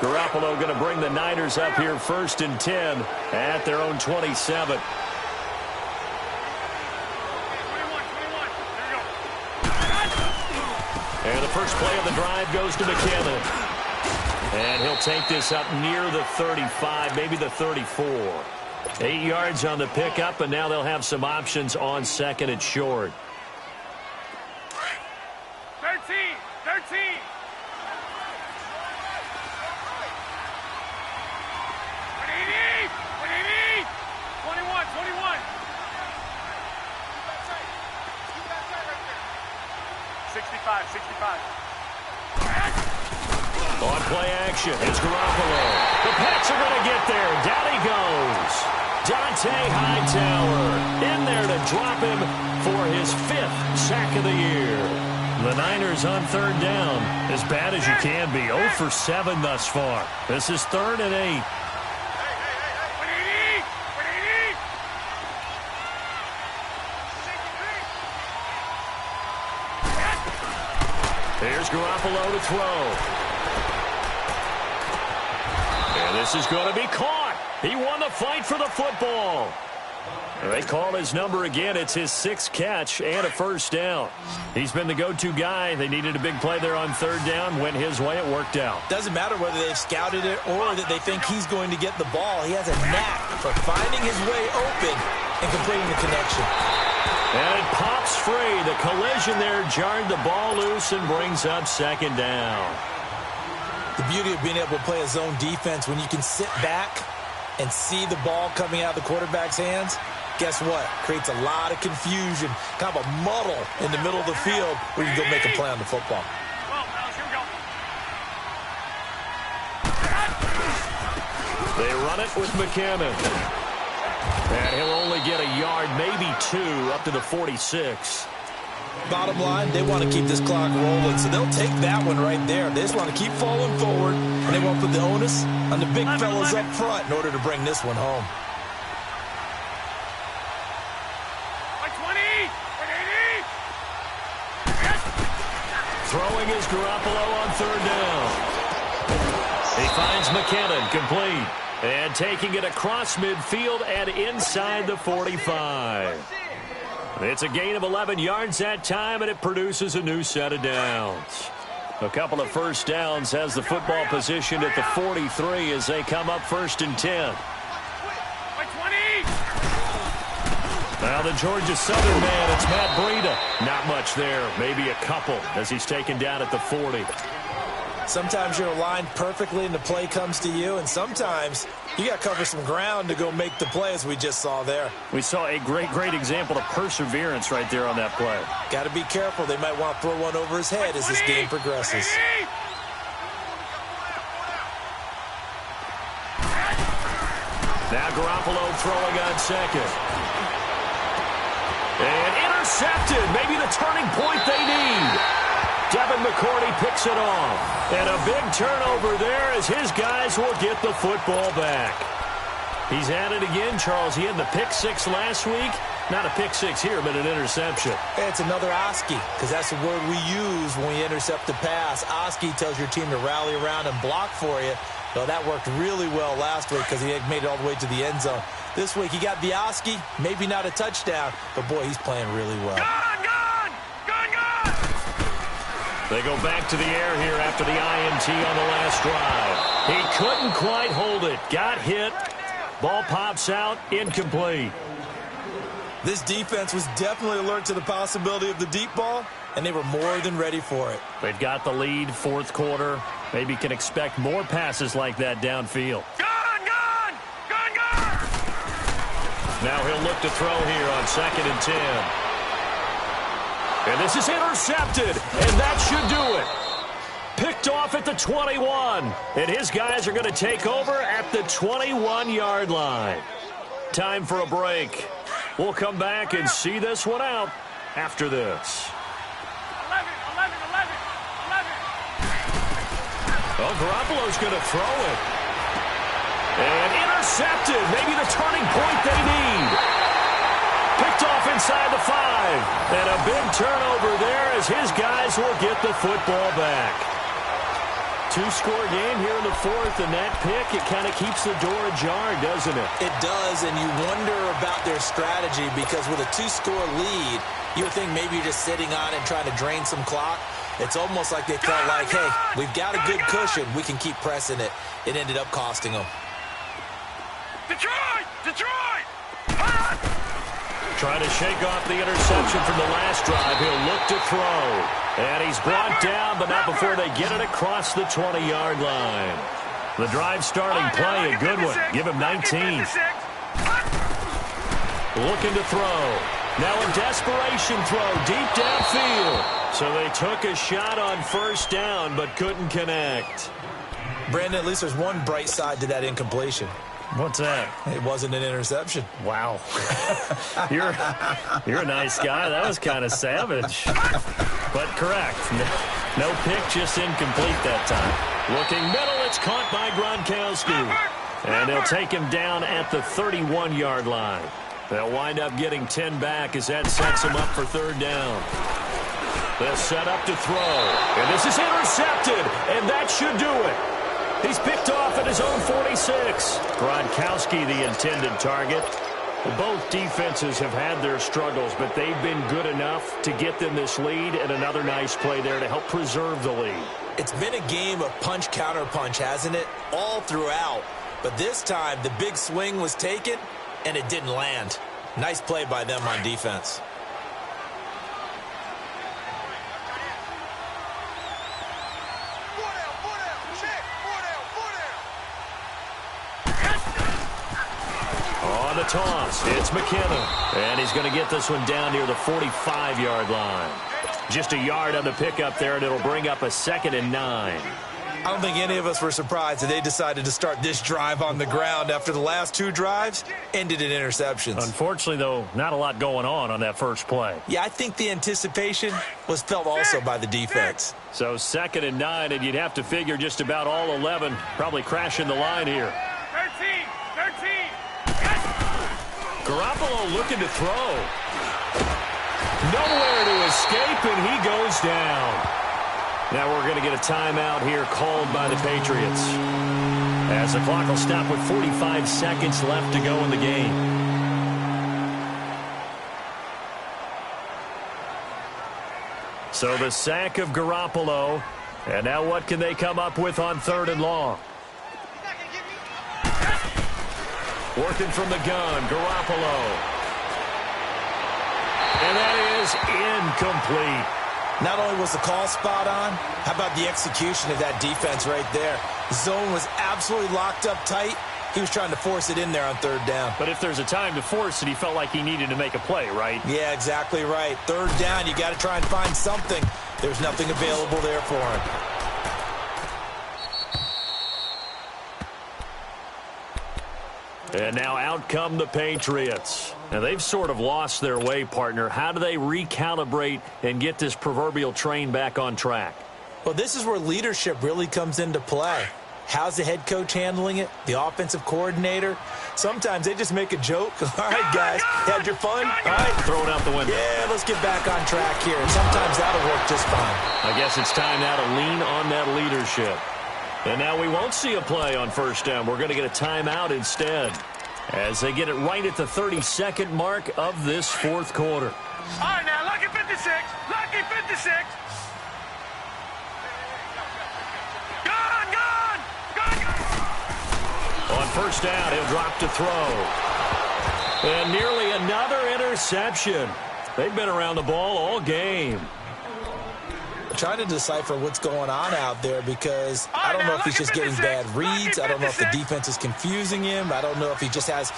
Garoppolo going to bring the Niners up here 1st and 10 at their own 27. And the first play of the drive goes to McKinnon. And he'll take this up near the 35, maybe the 34. 8 yards on the pickup, and now they'll have some options on 2nd and short. 13. 21. 65. On play action, it's Garoppolo. The Pats are going to get there. Down he goes. Dante Hightower in there to drop him for his 5th sack of the year. The Niners on 3rd down. As bad as you can be. 0 for 7 thus far. This is 3rd and 8. Here's Garoppolo to throw. And this is going to be caught. He won the fight for the football. They call his number again. It's his 6th catch and a 1st down. He's been the go-to guy. They needed a big play there on 3rd down. Went his way. It worked out. Doesn't matter whether they've scouted it or that they think he's going to get the ball. He has a knack for finding his way open and completing the connection. And it pops free. The collision there jarred the ball loose and brings up 2nd down. The beauty of being able to play a zone defense when you can sit back and see the ball coming out of the quarterback's hands, guess what? Creates a lot of confusion, kind of a muddle in the middle of the field where you can go make a play on the football. They run it with McKinnon. And he'll only get a yard, maybe 2, up to the 46. Bottom line, they want to keep this clock rolling, so they'll take that one right there. They just want to keep falling forward, and they want to put the onus on the big fellas up front in order to bring this one home. 20. Throwing is Garoppolo on 3rd down. He finds McKinnon, complete. And taking it across midfield and inside the 45. It's a gain of 11 yards that time, and it produces a new set of downs. A couple of 1st downs has the football positioned at the 43 as they come up 1st and 10. Now the Georgia Southern man, it's Matt Breida. Not much there, maybe a couple as he's taken down at the 40. Sometimes you're aligned perfectly and the play comes to you, and sometimes you got to cover some ground to go make the play, as we just saw there. We saw a great example of perseverance right there on that play. Got to be careful. They might want to throw one over his head as this game progresses. Now Garoppolo throwing on 2nd. And intercepted. Maybe the turning point they need. Devin McCourty picks it off. And a big turnover there as his guys will get the football back. He's at it again, Charles. He had the pick 6 last week. Not a pick 6 here, but an interception. It's another Oski, because that's the word we use when we intercept the pass. Oski tells your team to rally around and block for you. Well, that worked really well last week because he had made it all the way to the end zone. This week he got the Oski, maybe not a touchdown, but boy, he's playing really well. They go back to the air here after the INT on the last drive. He couldn't quite hold it. Got hit. Ball pops out. Incomplete. This defense was definitely alert to the possibility of the deep ball, and they were more than ready for it. They've got the lead, 4th quarter. Maybe can expect more passes like that downfield. Now he'll look to throw here on 2nd and 10. And this is intercepted, and that should do it. Picked picked off at the 21. And his guys are going to take over at the 21-yard line. Time for a break. We'll come back and see this one out after this. 11. Oh, Garoppolo's going to throw it. And intercepted. Maybe the turning point they need. Picked off inside the 5. And a big turnover there as his guys will get the football back. Two-score game here in the 4th, and that pick, it kind of keeps the door ajar, doesn't it? It does, and you wonder about their strategy because with a 2-score lead, you would think maybe you're just sitting on it and trying to drain some clock. It's almost like they felt like, hey, we've got a good cushion. We can keep pressing it. It ended up costing them. Detroit! Trying to shake off the interception from the last drive. He'll look to throw. And he's brought down, but not before they get it across the 20-yard line. The drive starting play, a good one. Give him 19. Looking to throw. Now a desperation throw deep downfield. So they took a shot on first down, but couldn't connect. Brandon, at least there's one bright side to that incompletion. What's that? It wasn't an interception. Wow. You're a nice guy. That was kind of savage. But correct. No pick, just incomplete that time. Looking middle, it's caught by Gronkowski. And they'll take him down at the 31-yard line. They'll wind up getting 10 back as that sets him up for third down. They'll set up to throw. And this is intercepted. And that should do it. He's picked off at his own 46. Gronkowski, the intended target. Both defenses have had their struggles, but they've been good enough to get them this lead, and another nice play there to help preserve the lead. It's been a game of punch-counter-punch, hasn't it? All throughout. But this time, the big swing was taken, and it didn't land. Nice play by them on defense. On the toss, it's McKinnon. And he's going to get this one down near the 45-yard line. Just a yard on the pickup there, and it'll bring up a 2nd and 9. I don't think any of us were surprised that they decided to start this drive on the ground after the last 2 drives ended in interceptions. Unfortunately, though, not a lot going on that first play. Yeah, I think the anticipation was felt also by the defense. So 2nd and 9, and you'd have to figure just about all 11 probably crashing the line here. 13. Garoppolo looking to throw. Nowhere to escape, and he goes down. Now we're going to get a timeout here called by the Patriots, as the clock will stop with 45 seconds left to go in the game. So the sack of Garoppolo, and now what can they come up with on 3rd and long? Working from the gun, Garoppolo. And that is incomplete. Not only was the call spot on, how about the execution of that defense right there? The zone was absolutely locked up tight. He was trying to force it in there on 3rd down. But if there's a time to force it, he felt like he needed to make a play, right? Yeah, exactly right. 3rd down, you got to try and find something. There's nothing available there for him. And now out come the Patriots. Now they've sort of lost their way, partner. How do they recalibrate and get this proverbial train back on track? Well, this is where leadership really comes into play. How's the head coach handling it? The offensive coordinator? Sometimes they just make a joke. All right, guys, had your fun? All right. Throw it out the window. Yeah, let's get back on track here. And sometimes that'll work just fine. I guess it's time now to lean on that leadership. And now we won't see a play on 1st down. We're going to get a timeout instead, as they get it right at the 32nd mark of this 4th quarter. All right, now, lucky 56. Lucky 56. Gone. On 1st down, he'll drop to throw. And nearly another interception. They've been around the ball all game. trying to decipher what's going on out there because I don't know if he's just getting bad reads. I don't know if the defense is confusing him. I don't know if he just has,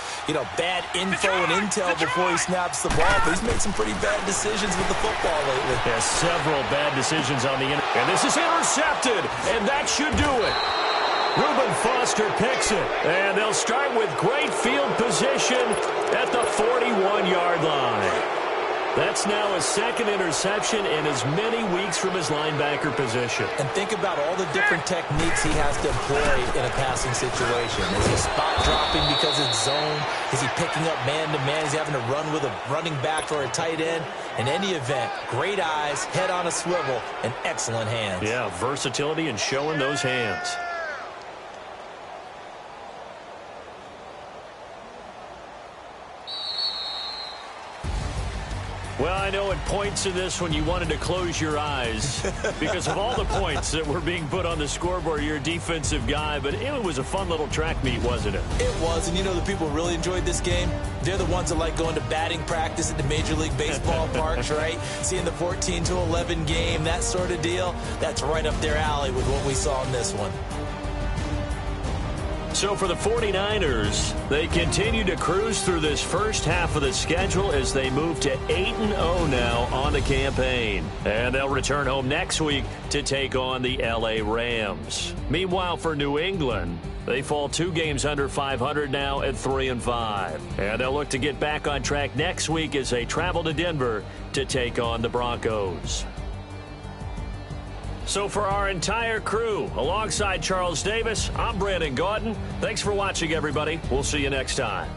bad info and intel before he snaps the ball. But he's made some pretty bad decisions with the football lately. Yeah, several bad decisions on the end. And this is intercepted, and that should do it. Reuben Foster picks it, and they'll start with great field position at the 41-yard line. That's now his second interception in as many weeks from his linebacker position. And think about all the different techniques he has to employ in a passing situation. Is he spot dropping because it's zone? Is he picking up man-to-man? Is he having to run with a running back or a tight end? In any event, great eyes, head on a swivel, and excellent hands. Yeah, versatility and showing those hands. Well, I know at points in this when you wanted to close your eyes because of all the points that were being put on the scoreboard. You're a defensive guy, but it was a fun little track meet, wasn't it? It was, and the people really enjoyed this game? They're the ones that like going to batting practice at the Major League Baseball parks, right? Seeing the 14-11 game, that sort of deal. That's right up their alley with what we saw in this one. So for the 49ers, they continue to cruise through this first half of the schedule as they move to 8-0 now on the campaign. And they'll return home next week to take on the LA Rams. Meanwhile, for New England, they fall 2 games under 500 now at 3-5. And they'll look to get back on track next week as they travel to Denver to take on the Broncos. So for our entire crew, alongside Charles Davis, I'm Brandon Gaudin. Thanks for watching, everybody. We'll see you next time.